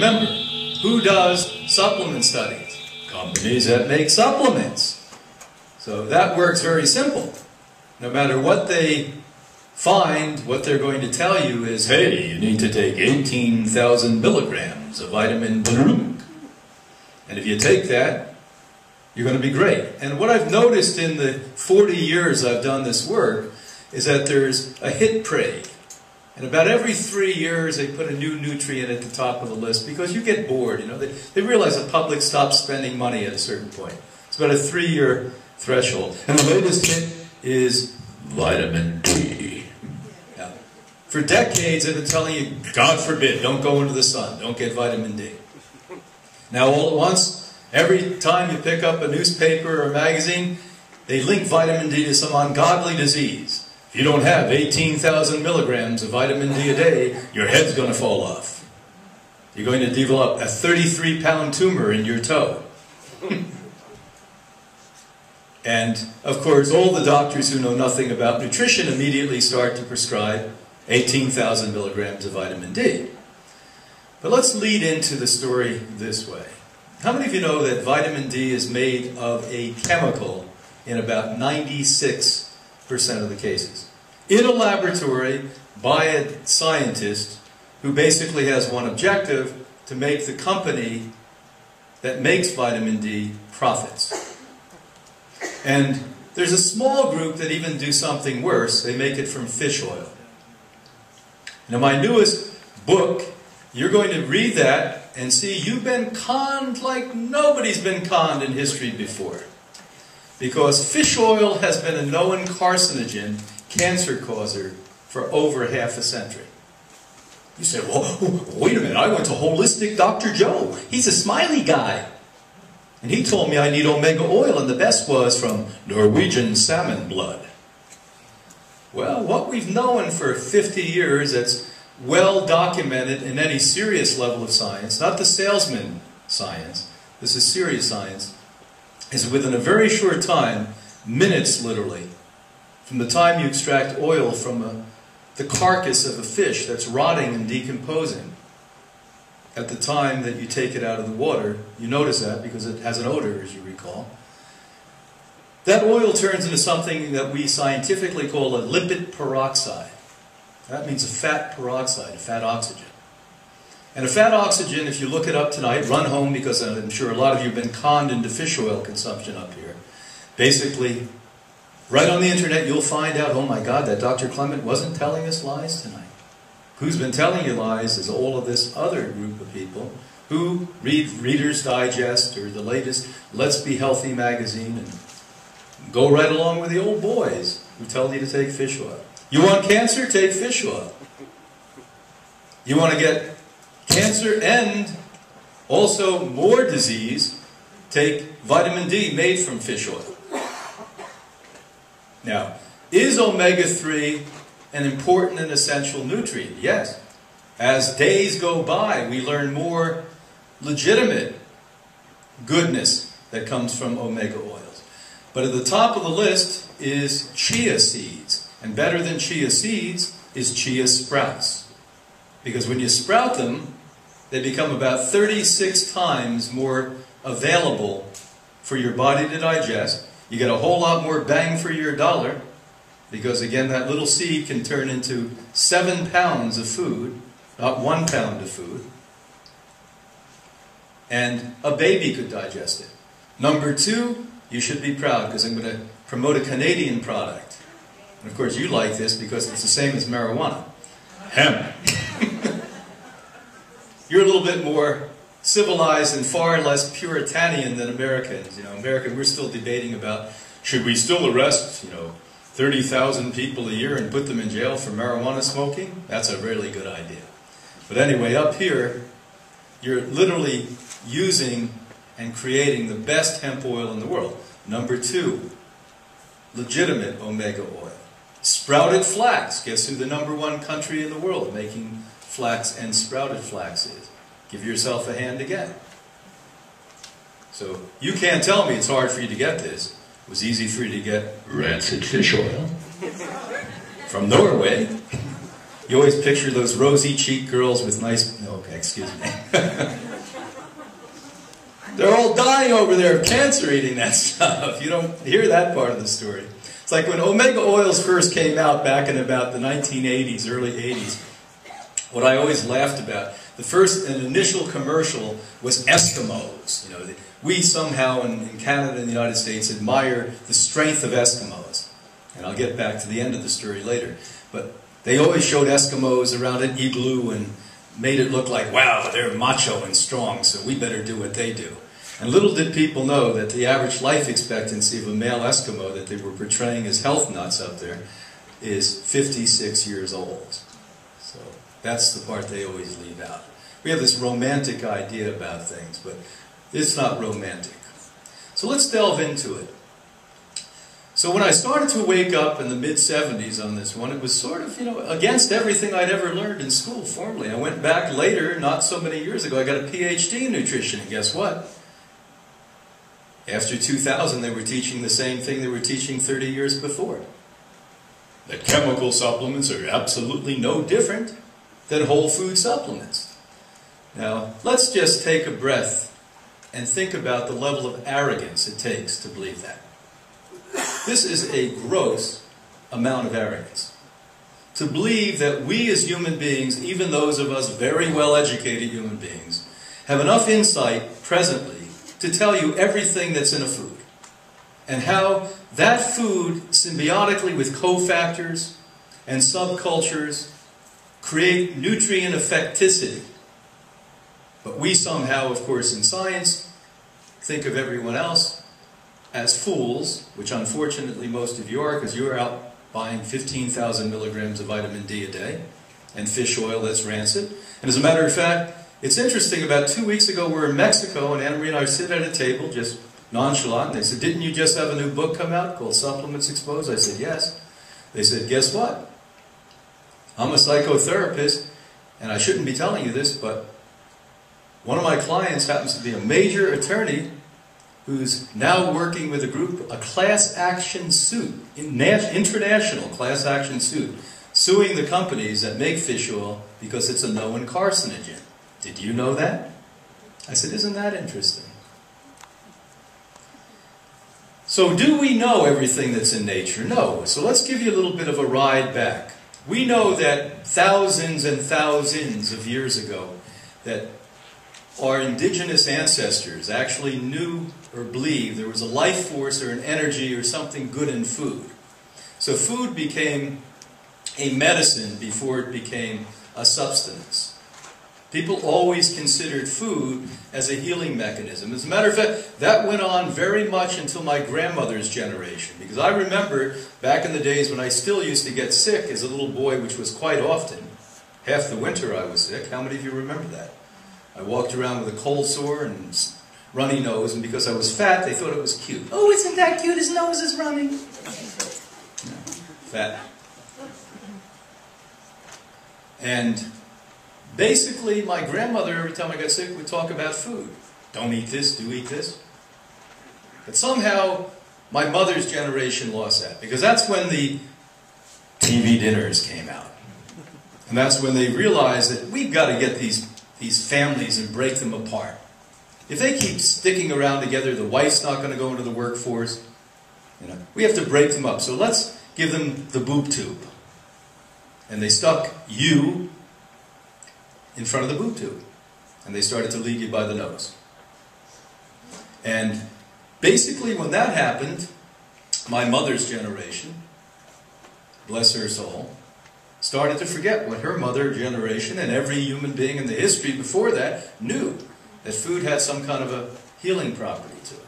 Remember, who does supplement studies? Companies that make supplements. So that works very simple. No matter what they find, what they're going to tell you is, hey, you need to take 18,000 milligrams of vitamin D. And if you take that, you're going to be great. And what I've noticed in the 40 years I've done this work is that there's a hit parade. And about every 3 years they put a new nutrient at the top of the list because you get bored. You know, they realize the public stops spending money at a certain point. It's about a 3-year threshold. And the latest hit is vitamin D. Now, for decades they've been telling you, God forbid, don't go into the sun, don't get vitamin D. Now all at once, every time you pick up a newspaper or a magazine, they link vitamin D to some ungodly disease. If you don't have 18,000 milligrams of vitamin D a day, your head's going to fall off. You're going to develop a 33-pound tumor in your toe. And, of course, all the doctors who know nothing about nutrition immediately start to prescribe 18,000 milligrams of vitamin D. But let's lead into the story this way. How many of you know that vitamin D is made of a chemical in about 96% of the cases? In a laboratory by a scientist who basically has one objective: to make the company that makes vitamin D profits. And there's a small group that even do something worse. They make it from fish oil. Now my newest book, you're going to read that and see you've been conned like nobody's been conned in history before. Because fish oil has been a known carcinogen, cancer causer, for over half a century. You say, well, wait a minute, I went to Holistic Dr. Joe. He's a smiley guy. And he told me I need omega oil, and the best was from Norwegian salmon blood. Well, what we've known for 50 years that's well documented in any serious level of science, not the salesman science, this is serious science, is within a very short time, minutes literally, from the time you extract oil from the carcass of a fish that's rotting and decomposing, at the time that you take it out of the water, you notice that because it has an odor, as you recall, that oil turns into something that we scientifically call a lipid peroxide. That means a fat peroxide, a fat oxygen. And a fat oxygen, if you look it up tonight, run home because I'm sure a lot of you have been conned into fish oil consumption up here. Basically, right on the internet you'll find out, oh my God, that Dr. Clement wasn't telling us lies tonight. Who's been telling you lies is all of this other group of people who read Reader's Digest or the latest Let's Be Healthy magazine and go right along with the old boys who tell you to take fish oil. You want cancer? Take fish oil. You want to get cancer and also more disease? Take vitamin D made from fish oil. Now, is omega-3 an important and essential nutrient? Yes. As days go by, we learn more legitimate goodness that comes from omega oils. But at the top of the list is chia seeds. And better than chia seeds is chia sprouts. Because when you sprout them, they become about 36 times more available for your body to digest. You get a whole lot more bang for your dollar. Because again, that little seed can turn into 7 pounds of food, not 1 pound of food. And a baby could digest it. Number 2, you should be proud because I'm going to promote a Canadian product. And of course you like this because it's the same as marijuana. Hemp. You're a little bit more civilized and far less Puritanian than Americans. You know, American, we're still debating about, should we still arrest, 30,000 people a year and put them in jail for marijuana smoking? That's a really good idea. But anyway, up here, you're literally using and creating the best hemp oil in the world. Number 2, legitimate omega oil. Sprouted flax. Guess who the #1 country in the world making flax and sprouted flax is? Give yourself a hand again. So you can't tell me it's hard for you to get this. It was easy for you to get rancid fish oil from Norway. You always picture those rosy-cheeked girls with nice... Okay, excuse me. They're all dying over there of cancer eating that stuff. You don't hear that part of the story. It's like when omega oils first came out back in about the 1980s, early 80s, what I always laughed about, the first and initial commercial was Eskimos. You know, we somehow in Canada and the United States admire the strength of Eskimos. And I'll get back to the end of the story later. But they always showed Eskimos around an igloo and made it look like, wow, they're macho and strong, so we better do what they do. And little did people know that the average life expectancy of a male Eskimo that they were portraying as health nuts up there is 56 years old. So that's the part they always leave out. We have this romantic idea about things, but it's not romantic. So let's delve into it. So when I started to wake up in the mid-70s on this one, it was sort of, against everything I'd ever learned in school formally. I went back later, not so many years ago, I got a PhD in nutrition, and guess what? After 2000, they were teaching the same thing they were teaching 30 years before. That chemical supplements are absolutely no different than whole food supplements. Now, let's just take a breath and think about the level of arrogance it takes to believe that. This is a gross amount of arrogance. To believe that we as human beings, even those of us very well-educated human beings, have enough insight presently to tell you everything that's in a food. And how that food, symbiotically with cofactors and subcultures, create nutrient effecticity. But we somehow, of course, in science, think of everyone else as fools, which unfortunately most of you are, because you're out buying 15,000 milligrams of vitamin D a day, and fish oil that's rancid. And as a matter of fact, it's interesting, about 2 weeks ago we were in Mexico, and Anna-Marie and I sit at a table, just nonchalant, and they said, didn't you just have a new book come out called Supplements Exposed? I said, yes. They said, guess what? I'm a psychotherapist, and I shouldn't be telling you this, but one of my clients happens to be a major attorney who's now working with a group, a class action suit, international class action suit, suing the companies that make fish oil because it's a known carcinogen. Did you know that? I said, isn't that interesting? So do we know everything that's in nature? No. So let's give you a little bit of a ride back. We know that thousands and thousands of years ago that our indigenous ancestors actually knew or believed there was a life force or an energy or something good in food. So food became a medicine before it became a substance. People always considered food as a healing mechanism. As a matter of fact, that went on very much until my grandmother's generation. Because I remember back in the days when I still used to get sick as a little boy, which was quite often. Half the winter I was sick. How many of you remember that? I walked around with a cold sore and runny nose, and because I was fat, they thought it was cute. Oh, isn't that cute? His nose is running. No, fat. And basically, my grandmother, every time I got sick, would talk about food. Don't eat this, do eat this. But somehow, my mother's generation lost that, because that's when the TV dinners came out. And that's when they realized that we've got to get these families and break them apart. If they keep sticking around together, the wife's not going to go into the workforce. We have to break them up. So let's give them the boob tube. And they stuck you in front of the boob tube. And they started to lead you by the nose. And basically when that happened, my mother's generation, bless her soul, started to forget what her mother generation and every human being in the history before that knew, that food had some kind of a healing property to it.